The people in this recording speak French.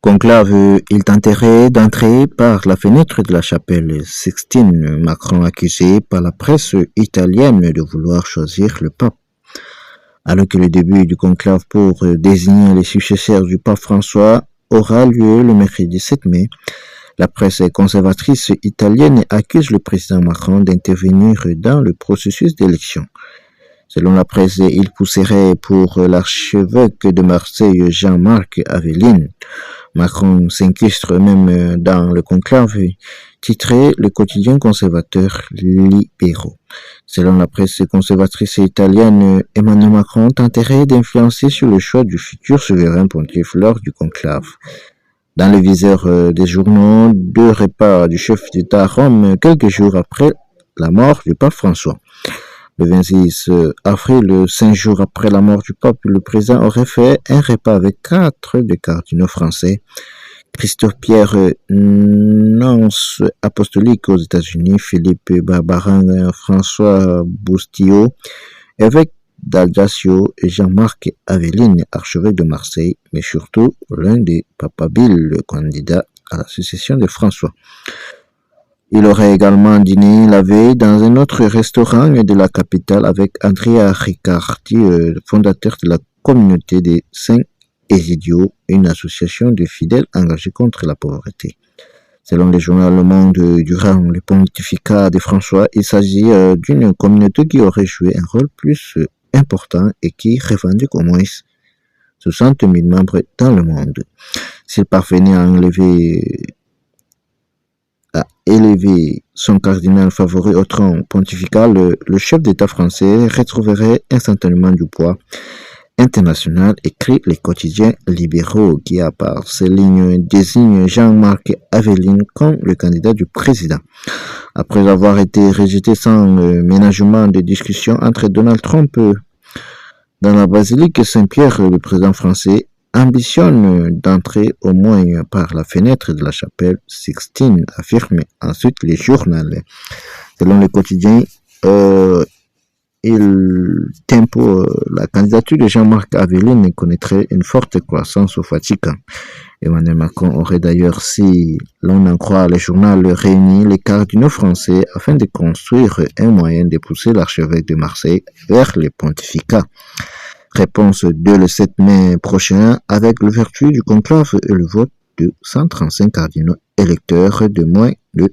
Conclave, il tenterait d'entrer par la fenêtre de la chapelle Sixtine. Macron accusé par la presse italienne de vouloir choisir le pape. Alors que le début du conclave pour désigner les successeurs du pape François aura lieu le mercredi 7 mai, la presse conservatrice italienne accuse le président Macron d'intervenir dans le processus d'élection. Selon la presse, il pousserait pour l'archevêque de Marseille, Jean-Marc Aveline. Macron s'incrustre même dans le conclave, titré le quotidien conservateur Libero. Selon la presse conservatrice italienne, Emmanuel Macron tenterait d'influencer sur le choix du futur souverain pontife lors du conclave. Dans le viseur des journaux, 2 repas du chef d'État à Rome quelques jours après la mort du pape François. Le 26 avril, 5 jours après la mort du pape, le président aurait fait un repas avec 4 des cardinaux français. Christophe Pierre, nonce apostolique aux États-Unis, Philippe Barbarin, François Boustillot, évêque d'Ajaccio, et Jean-Marc Aveline, archevêque de Marseille, mais surtout l'un des papabiles, le candidat à la succession de François. Il aurait également dîné la veille dans un autre restaurant de la capitale avec Andrea Riccardi, fondateur de la communauté des Saints Egidio, une association de fidèles engagés contre la pauvreté. Selon le journal Le Monde, durant le pontificat de François, il s'agit d'une communauté qui aurait joué un rôle plus important et qui revendique au moins 60 000 membres dans le monde. S'il parvenait à élever son cardinal favori au trône pontifical, le chef d'État français retrouverait instantanément du poids international, écrit les quotidiens libéraux qui, à part ces lignes, désignent Jean-Marc Aveline comme le candidat du président. Après avoir été rejeté sans ménagement de discussion entre Donald Trump dans la basilique Saint-Pierre, le président français ambitionne d'entrer au moins par la fenêtre de la chapelle Sixtine, affirme ensuite les journaux. Selon le quotidien, la candidature de Jean-Marc Aveline connaîtrait une forte croissance au Vatican. Emmanuel Macron aurait d'ailleurs, si l'on en croit le journal, réuni les cardinaux français afin de construire un moyen de pousser l'archevêque de Marseille vers le pontificat. Réponse dès le 7 mai prochain avec l'ouverture du conclave et le vote de 135 cardinaux électeurs de moins de